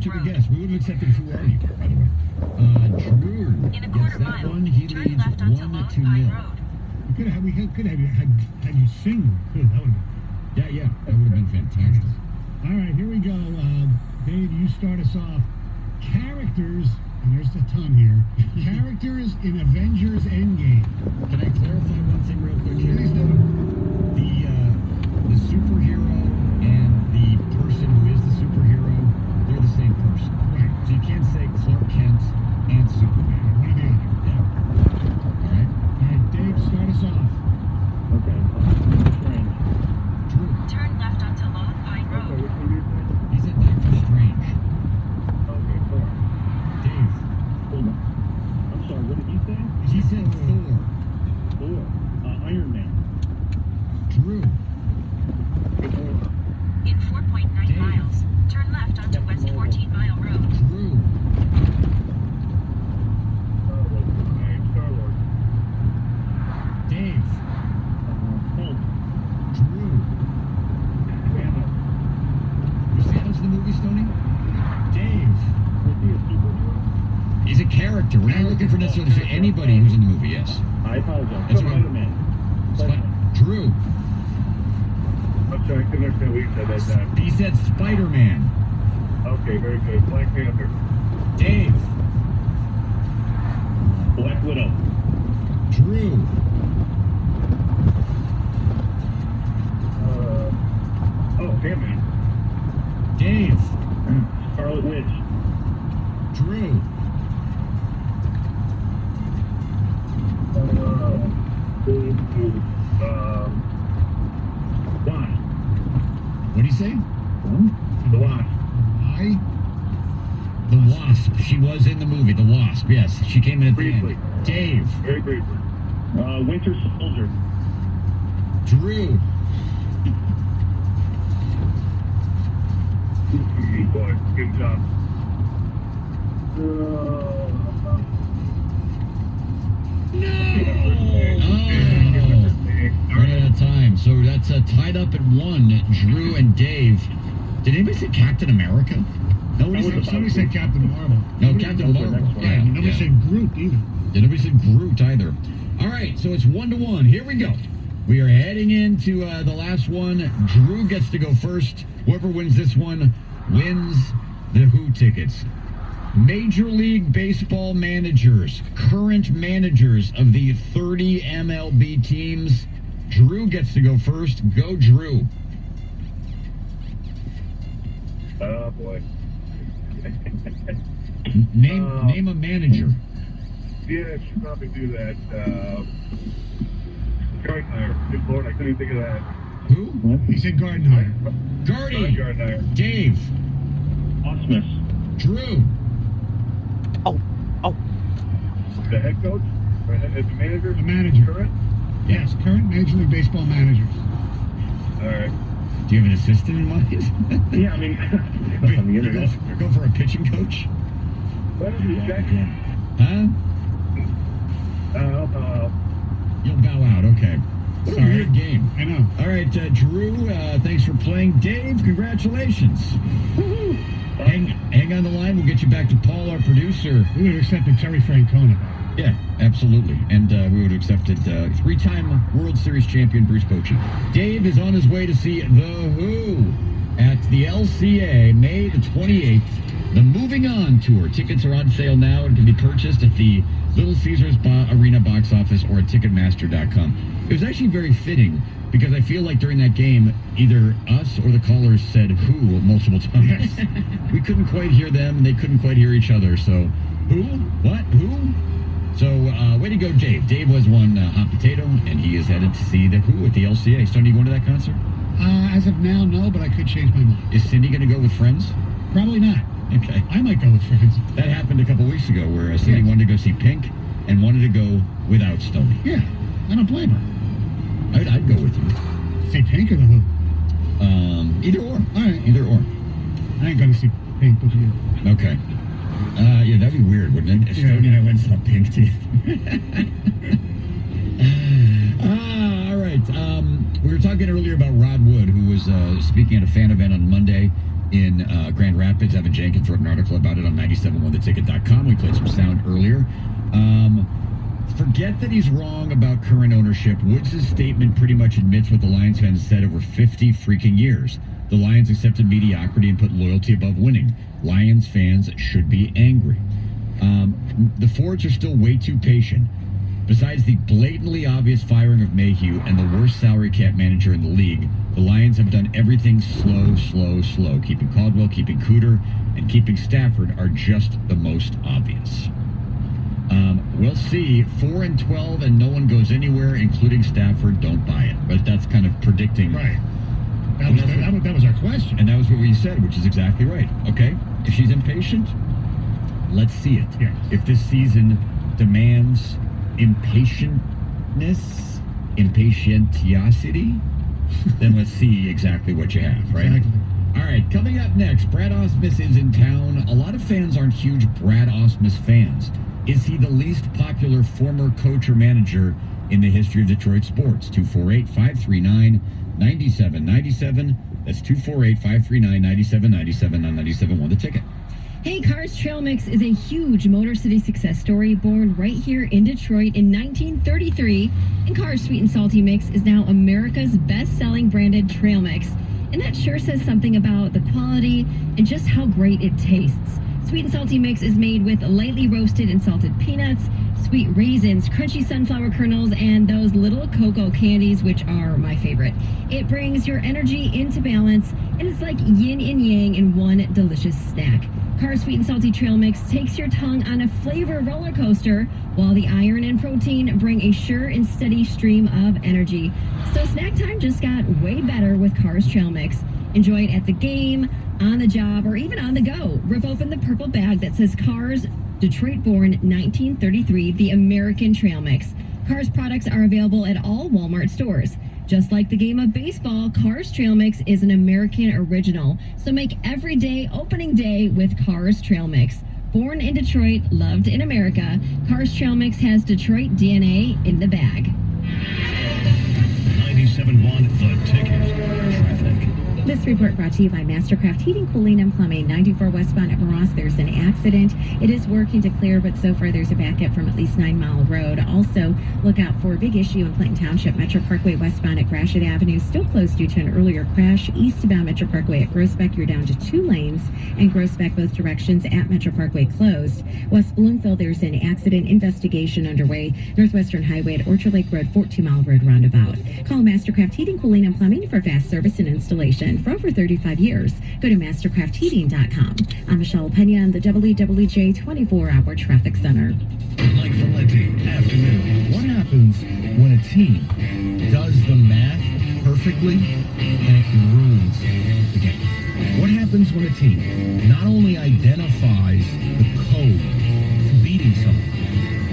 took a guess. We would have accepted Who Are You, by the way. Drew. In a quarter that mile, one, he turn leads left onto 1-0. Lone Pine Road. We could have had you sing. Too. That would have Yeah, that would have been fantastic. been. All right, here we go. Dave, you start us off. Characters, and there's a ton here. Characters in Avengers Endgame. Can I clarify one thing real quick here? Please do. The superhero and the person who is the superhero, they're the same person. Right. So you can't say Clark Kent and Superman. One or the other. Yeah. All right? All right, Dave, start us off. Okay. Strange. Drew. Turn left onto Lone Pine Okay, Road. which one do you say? He said Doctor Strange. Okay, Thor. Dave. Hold on. I'm sorry, what did you say? He said Thor. Thor. Iron Man. Drew. In 4.9 Dave. miles, turn left onto West 14 Mile Road. Drew. Star-Lord. Dave. Hulk. Drew. Thanos. Was Thanos in the movie, Stoney? Dave. Was he a superhero? He's a character. We're not looking for necessarily to say anybody who's in the movie, yes. I apologize. That's okay. Spider-Man. Drew. I'm sorry, I couldn't understand what you said that time. He said Spider-Man. Okay, very good. Black Panther. Dave. Black Widow. Drew. Ant-Man. Dave. Scarlet Witch. Drew. Wasp. What do you say? The Wasp. The Wasp. She was in the movie, The Wasp. Yes, she came in at the Briefly. end. Dave. Very briefly. Winter Soldier. Drew. Good boy. Good job. Run out of time. So that's tied up at 1. Drew and Dave. Did anybody say Captain America? Somebody said Captain Marvel. No, Captain Marvel. Yeah, nobody said Groot either. Yeah, nobody said Groot either. All right, so it's 1-1. Here we go. We are heading into the last one. Drew gets to go first. Whoever wins this one wins the Who tickets. Major League Baseball managers, current managers of the 30 MLB teams. Drew gets to go first. Go, Drew. Oh, boy. Name a manager. Yeah, I should probably do that. Gardenhire. Good Lord, I couldn't even think of that. Who? He said Gardenhire. Gardy. Gardenhire. Dave. Osmus. Drew. The head coach? Or the manager? The manager. Current? Yes, current Major League Baseball managers. All right. Do you have an assistant in mind? Yeah, I mean, on the internet. Go for a pitching coach? What did you say? Huh? You'll bow out. Okay. What a weird game. I know. All right, Drew, thanks for playing. Dave, congratulations. Hang on the line. We'll get you back to Paul, our producer. We would have accepted Terry Francona. Yeah, absolutely. And we would have accepted three-time World Series champion Bruce Bochy. Dave is on his way to see The Who at the LCA May the 28th. The Moving On Tour. Tickets are on sale now and can be purchased at the Little Caesars Arena box office or at Ticketmaster.com. It was actually very fitting because I feel like during that game, either us or the callers said Who multiple times. We couldn't quite hear them, and they couldn't quite hear each other. So, who? What? Who? So, way to go, Dave. Dave was one hot potato, and he is headed to see The Who at the LCA. Stone, you going to that concert? As of now, no, but I could change my mind. Is Cindy going to go with friends? Probably not. Okay. I might go with friends. That happened a couple weeks ago where Cindy wanted to go see Pink and wanted to go without Stoney. Yeah, I don't blame her. I'd go with you. See Pink or The Who? Either or. All right. Either or. I ain't going to see Pink with you. Okay. Yeah, that'd be weird, wouldn't it? If Stoney and I went and saw Pink together. All right. We were talking earlier about Rod Wood, who was speaking at a fan event on Monday. in Grand Rapids. Evan Jenkins wrote an article about it on 971theticket.com. We played some sound earlier. Forget that he's wrong about current ownership. Woods' statement pretty much admits what the Lions fans said over 50 freaking years. The Lions accepted mediocrity and put loyalty above winning. Lions fans should be angry. The Fords are still way too patient. Besides the blatantly obvious firing of Mayhew and the worst salary cap manager in the league, the Lions have done everything slow. Keeping Caldwell, keeping Cooter, and keeping Stafford are just the most obvious. We'll see. 4-12 and no one goes anywhere, including Stafford. Don't buy it. But that's kind of predicting. Right. That was our question. And that was what we said, which is exactly right. Okay? If she's impatient, let's see it. Yes. If this season demands impatientness, impatientiosity, then let's see exactly what you have, right? Exactly. All right, coming up next, Brad Ausmus is in town. A lot of fans aren't huge Brad Ausmus fans. Is he the least popular former coach or manager in the history of Detroit sports? 248-539-9797. That's 248-539-9797 on 97.1 The Ticket. Hey, Cars Trail Mix is a huge Motor City success story born right here in Detroit in 1933. And Cars Sweet and Salty Mix is now America's best-selling branded trail mix. And that sure says something about the quality and just how great it tastes. Sweet and Salty Mix is made with lightly roasted and salted peanuts, sweet raisins, crunchy sunflower kernels, and those little cocoa candies, which are my favorite. It brings your energy into balance, and it's like yin and yang in one delicious snack. Cars Sweet and Salty Trail Mix takes your tongue on a flavor roller coaster, while the iron and protein bring a sure and steady stream of energy. So snack time just got way better with Cars Trail Mix. Enjoy it at the game, on the job, or even on the go. Rip open the purple bag that says Cars Detroit-born 1933, the American Trail Mix. Cars products are available at all Walmart stores. Just like the game of baseball, Cars Trail Mix is an American original. So make every day opening day with Cars Trail Mix. Born in Detroit, loved in America, Cars Trail Mix has Detroit DNA in the bag. 97.1 The Ticket. Traffic. This report brought to you by Mastercraft Heating, Cooling, and Plumbing, 94 westbound at Ross. There's an accident. It is working to clear, but so far there's a backup from at least 9 Mile Road. Also, look out for a big issue in Clinton Township. Metro Parkway westbound at Gratiot Avenue still closed due to an earlier crash. Eastbound Metro Parkway at Groesbeck, you're down to 2 lanes, and Groesbeck both directions at Metro Parkway closed. West Bloomfield, there's an accident investigation underway. Northwestern Highway at Orchard Lake Road, 14 Mile Road roundabout. Call Mastercraft Heating, Cooling, and Plumbing for fast service and installation. For over 35 years, go to mastercraftheating.com. I'm Michelle Pena on the WWJ 24-hour traffic center. Mike Valenti, afternoon. What happens when a team does the math perfectly and it ruins the game? What happens when a team not only identifies the code to beating someone,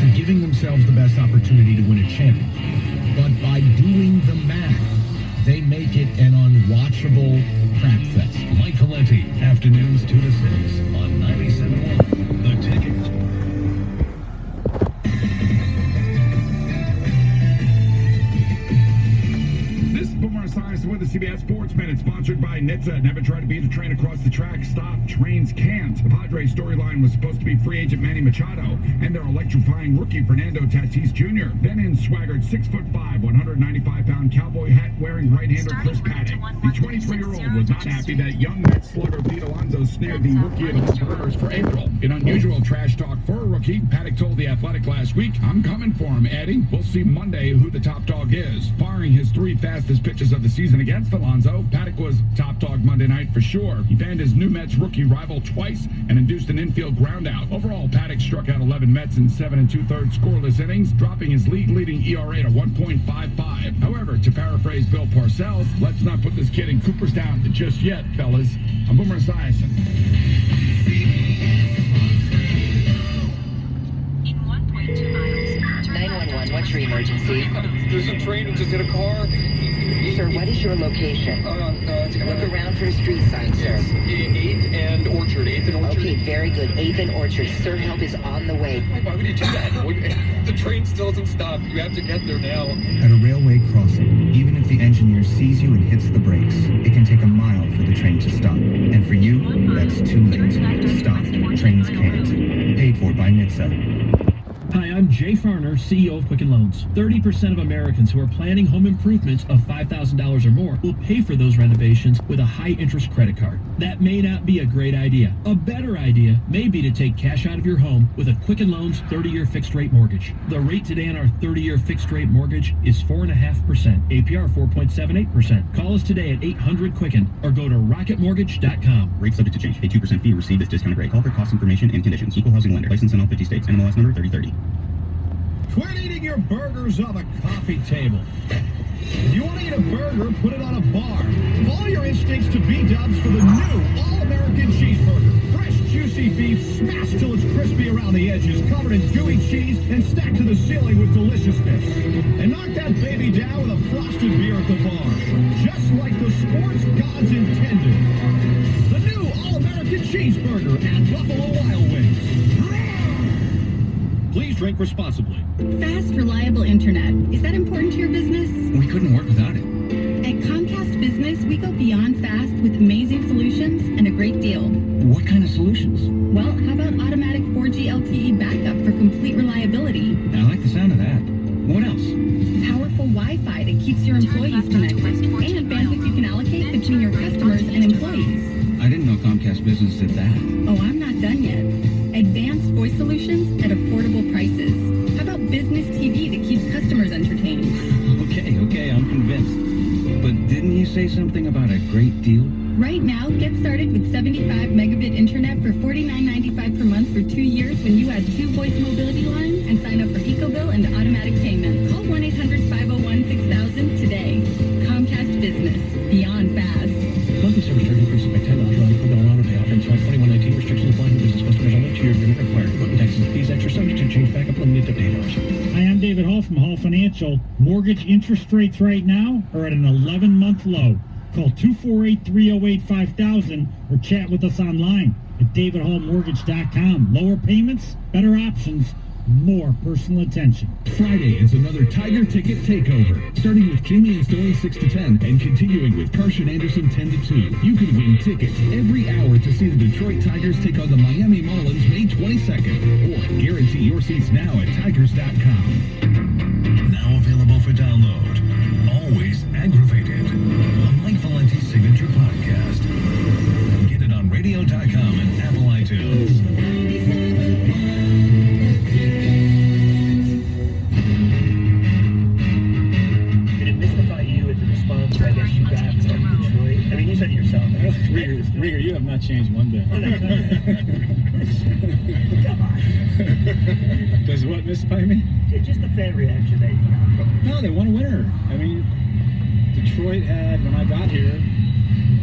to giving themselves the best opportunity to win a championship, but by doing the math, they make it an unwatchable crap fest. Mike Valenti, afternoons 2 to 6 on 97.1 The Ticket. This is Boomer Esiason with the CBS Sports Minute, sponsored by NHTSA. Never try to beat a train across the track. Stop. Trains can't. The Padres storyline was supposed to be free agent Manny Machado and their electrifying rookie Fernando Tatis Jr. Then in swaggered 6'5", 195-pound cowboy hat-wearing right-hander Chris Paddock. The 23-year-old was not happy that young Mets slugger Pete Alonso snared the rookie of the month honors for April. In unusual trash talk for a rookie, Paddock told The Athletic last week, "I'm coming for him," adding, "We'll see Monday who the top dog is." Firing his 3 fastest pitches of the season against Alonso, Paddock was top dog Monday night for sure. He fanned his new Mets rookie rival twice and induced an infield groundout. Overall, Paddock struck out 11 Mets in 7 2/3 scoreless innings, dropping his league-leading ERA to 1.55. However, to paraphrase Bill Parcells, let's not put this kid in Cooperstown just yet, fellas. I'm Boomer Esiason. In 1.2 miles, turn left 911, what's your emergency? There's a train that just hit a car. Sir, what is your location? Look around for a street sign, sir. 8th and Orchard. 8th and Orchard. Okay, very good. 8th and Orchard. Sir, help is on the way. Why would you do that? The train still doesn't stop. You have to get there now. At a railway crossing, even if the engineer sees you and hits the brakes, it can take a mile for the train to stop. And for you, Ray Farner, CEO of Quicken Loans. 30% of Americans who are planning home improvements of $5,000 or more will pay for those renovations with a high-interest credit card. That may not be a great idea. A better idea may be to take cash out of your home with a Quicken Loans 30-year fixed-rate mortgage. The rate today on our 30-year fixed-rate mortgage is 4.5%, APR 4.78%. Call us today at 800-QUICKEN or go to rocketmortgage.com. Rate subject to change. A 2% fee received as discounted rate. Call for cost information and conditions. Equal housing lender. License in all 50 states. NMLS number 3030. Quit eating your burgers on the coffee table. If you want to eat a burger, put it on a bar. Follow your instincts to B-dubs for the new All-American Cheeseburger. Fresh, juicy beef, smashed till it's crispy around the edges, covered in gooey cheese, and stacked to the ceiling with deliciousness. And knock that baby down with a frosted beer at the bar. Just like the sports gods intended. The new All-American Cheeseburger at Buffalo Wild Wings. Please drink responsibly. Fast, reliable internet. Is that important to your business? We couldn't work without it. At Comcast Business, we go beyond fast with amazing solutions and a great deal. What kind of solutions? Well, how about automatic 4G LTE backup for complete reliability? I like the sound of that. What else? Powerful Wi-Fi that keeps your employees connected, and bandwidth you can allocate between your customers and employees. I didn't know Comcast Business did that. Oh, I'm not done yet. Advanced voice solutions at affordable prices. How about business TV that keeps customers entertained? Okay, I'm convinced. But didn't you say something about a great deal? Right now, get started with 75 megabit internet for $49.95 per month for 2 years when you add 2 voice mobility lines and sign up for EcoBill and automatic payment. Call 1-800-501-6000 today. Comcast Business. Beyond fast. Monthly service charge increases by $10 on EcoBill and auto pay. Offer until 2119. Restrictions apply to business customers only. 2-year agreement required. Equipment taxes and fees extra subject to change backup limited to $8. Hi, I'm David Hall from Hall Financial. Mortgage interest rates right now are at an 11-month low. Call 248-308-5000 or chat with us online at davidhallmortgage.com. Lower payments, better options, more personal attention. Friday is another Tiger Ticket Takeover, starting with Jamie and Stoney 6 to 10 and continuing with Karsch Anderson 10 to 2. You can win tickets every hour to see the Detroit Tigers take on the Miami Marlins May 22nd, or guarantee your seats now at tigers.com. Now available for download. Always Aggravated. A Mike Valenti signature podcast. Get it on radio.com and Apple iTunes. Did it mystify you with the response I guess you got from Detroit? I mean, you said it yourself. Rieger, you have not changed one bit. Come on. Does what mystify me? Just the fan reaction that you got from it. No, they won a winner. I mean, Detroit had, when I got here,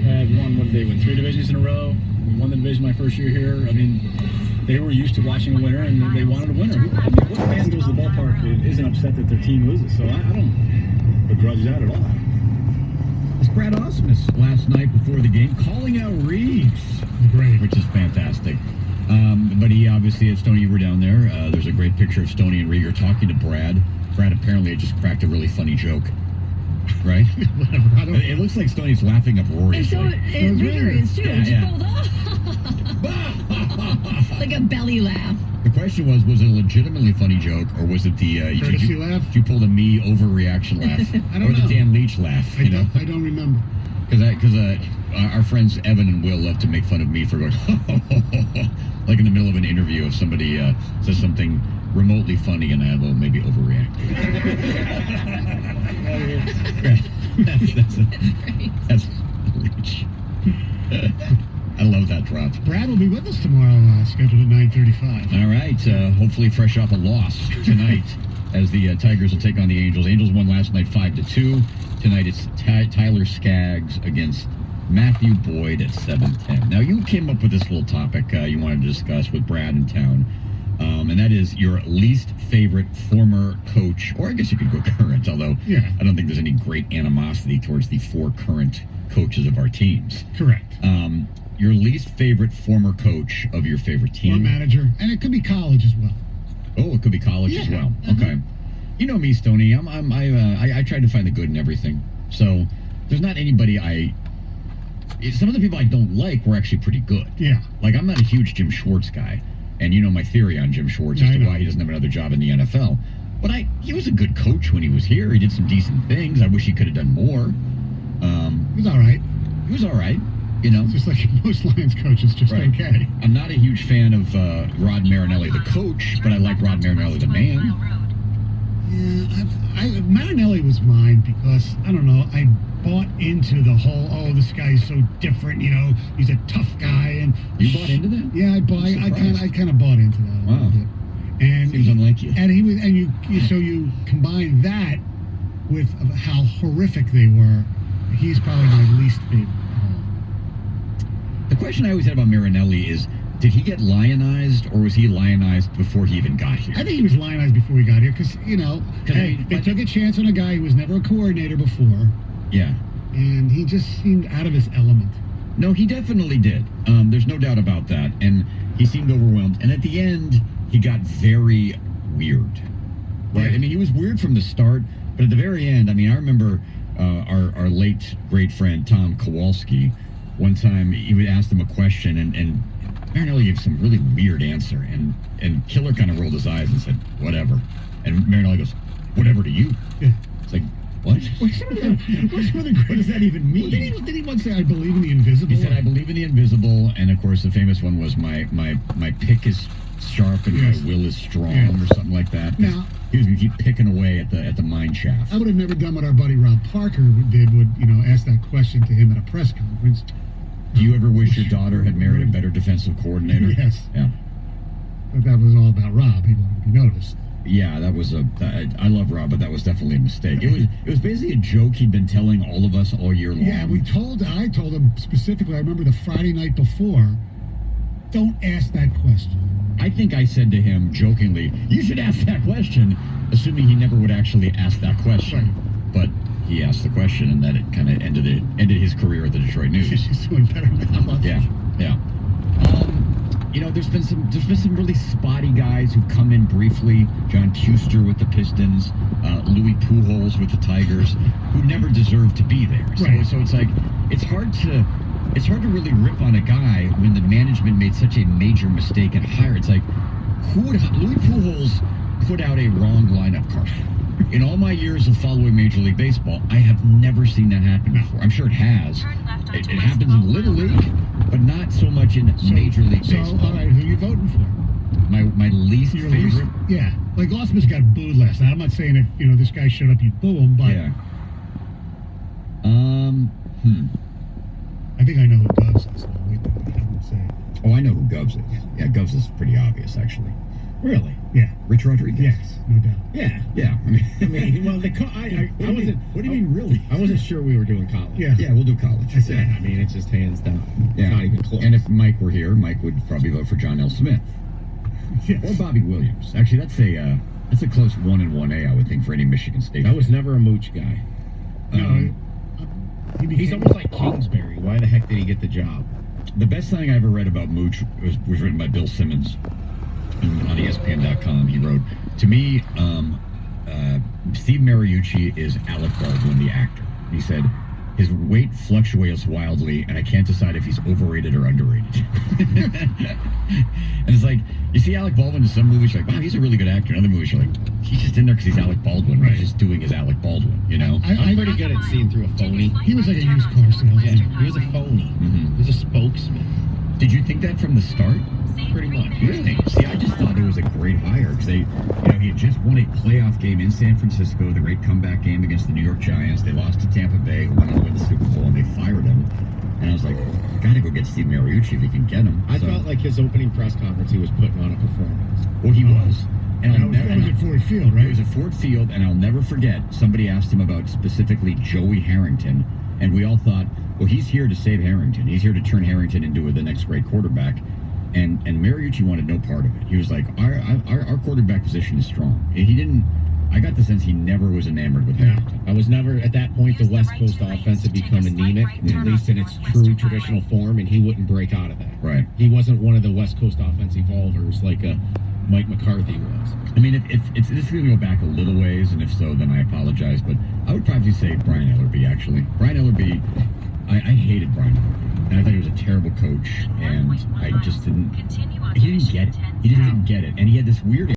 had won, what did they win? 3 divisions in a row. We won the division my first year here. I mean, they were used to watching a winner, and they wanted a winner. I mean, what fan goes to the ballpark and isn't upset that their team loses? So I don't begrudge that at all. It's Brad Ausmus last night before the game calling out Reeves. Great. Which is fantastic. But he obviously, Stoney, you were down there. There's a great picture of Stoney and Rieger talking to Brad. Brad apparently had just cracked a really funny joke. Right? It looks like Stoney's laughing uproariously. And so Rieger is too. Yeah. Pulled off. Like a belly laugh. The question was it a legitimately funny joke, or was it the courtesy laugh? Did you pull the me overreaction laugh? I don't or the know. Dan Leach laugh? I don't remember. Because our friends Evan and Will love to make fun of me for going like in the middle of an interview if somebody says something remotely funny and I will maybe overreact. That's Leach. I love that drop. Brad will be with us tomorrow, scheduled at 9:35. All right, hopefully fresh off a loss tonight as the Tigers will take on the Angels. Angels won last night 5-2. Tonight it's Tyler Skaggs against Matthew Boyd at 7:10. Now you came up with this little topic you wanted to discuss with Brad in town, and that is your least favorite former coach, or I guess you could go current, although I don't think there's any great animosity towards the 4 current coaches of our teams. Correct. Your least favorite former coach of your favorite team. Or manager. And it could be college as well. Oh, it could be college as well. Okay. You know me, Stoney. I try to find the good in everything. So there's not anybody some of the people I don't like were actually pretty good. Yeah. Like, I'm not a huge Jim Schwartz guy. And you know my theory on Jim Schwartz as to why he doesn't have another job in the NFL. But he was a good coach when he was here. He did some decent things. I wish he could have done more. He was all right. He was all right. You know, just like most Lions coaches, just okay. I'm not a huge fan of Rod Marinelli, the coach, but I like Rod Marinelli, the man. Yeah, Marinelli was mine because, I don't know, I bought into the whole, this guy's so different, you know, he's a tough guy. And you bought into that? Yeah, I kind of bought into that a little bit. And seems unlike you. And you combine that with how horrific they were. He's probably my least favorite. The question I always had about Marinelli is, did he get lionized, or was he lionized before he even got here? I think he was lionized before he got here, because, you know, they took a chance on a guy who was never a coordinator before. Yeah. And he just seemed out of his element. No, he definitely did. There's no doubt about that. And he seemed overwhelmed. And at the end, he got very weird. Right? Yeah. I mean, he was weird from the start, but at the very end, I mean, I remember our late great friend, Tom Kowalski, one time he would ask him a question, and Marinelli gave some really weird answer, and Killer kind of rolled his eyes and said, whatever. And Marinelli goes, whatever to you? Yeah. It's like, what? What does that even mean? Well, did he once say, I believe in the invisible? He said, I believe in the invisible, and of course the famous one was, my pick is sharp and my will is strong, or something like that. Now, he was going to keep picking away at the mine shaft. I would have never done what our buddy Rob Parker did, ask that question to him at a press conference. Do you ever wish your daughter had married a better defensive coordinator? Yes. Yeah. But that was all about Rob. He wanted to be noticed. Yeah, that was I love Rob, but that was definitely a mistake. It was basically a joke he'd been telling all of us all year long. Yeah, I told him specifically, I remember the Friday night before, don't ask that question. I think I said to him jokingly, you should ask that question, assuming he never would actually ask that question. Right. But he asked the question, and then it kind of ended his career at the Detroit News. He's doing better now. Yeah. There's been some really spotty guys who've come in briefly. John Kuster with the Pistons, Louis Pujols with the Tigers, who never deserved to be there. So it's like it's hard to really rip on a guy when the management made such a major mistake and hire. It's like, Louis Pujols put out a wrong lineup card. In all my years of following Major League Baseball, I have never seen that happen before. I'm sure it has. It happens in Little League, but not so much in Major League Baseball. So, all right, who are you voting for? My least favorite? Yeah. Like, Osmus got booed last night. I'm not saying if, this guy showed up, you'd boo him, but... Yeah. I think I know who Govs is. Wait, I would say. Oh, I know who Govs is. Yeah, Govs is pretty obvious, actually. Really? Yeah. Rich Rodriguez. Yes, no doubt. Yeah. I wasn't. What do you mean, really? I wasn't sure we were doing college. Yeah, we'll do college. I mean, it's just hands down. Yeah. It's not even close. And if Mike were here, Mike would probably vote for John L. Smith. Yes. Or Bobby Williams. Actually, that's a close 1 and 1A, I would think, for any Michigan State. I was never a Mooch guy. He's almost like Kingsbury. Why the heck did he get the job? The best thing I ever read about Mooch was written by Bill Simmons on ESPN.com. He wrote, to me, Steve Mariucci is Alec Baldwin, the actor. He said, his weight fluctuates wildly, and I can't decide if he's overrated or underrated. And it's like, you see Alec Baldwin in some movies, you're like, wow, he's a really good actor. In other movies, you're like, he's just in there because he's Alec Baldwin. Right? He's just doing his Alec Baldwin, I'm pretty good at seeing through a phony. He was like a used car salesman. Yeah, he was a phony. Mm-hmm. He was a spokesman. Did you think that from the start? Pretty much. Really? See, I just thought it was a great hire because he had just won a playoff game in San Francisco, the great comeback game against the New York Giants. They lost to Tampa Bay, who went on to win the Super Bowl, and they fired him. And I was like, gotta go get Steve Mariucci if you can get him. I felt like his opening press conference, he was putting on a performance. Well, he was. And that was at Ford Field, right? It was at Ford Field, and I'll never forget, somebody asked him about specifically Joey Harrington, and we all thought, well, he's here to save Harrington. He's here to turn Harrington into the next great quarterback. And Mariucci wanted no part of it. He was like, our quarterback position is strong. He didn't. I got the sense he never was enamored with Harrington. I was never, at that point, the West Coast offense had become anemic, at least in its true traditional form, and he wouldn't break out of that. Right. He wasn't one of the West Coast offense evolvers like Mike McCarthy was. I mean, this is going to go back a little ways, and if so, then I apologize, but I would probably say Brian Ellerby, actually. Brian Ellerby, I hated Brian Ellerby, and I thought he was a terrible coach, and I just didn't. He didn't get it. He just didn't get it, and he had this weird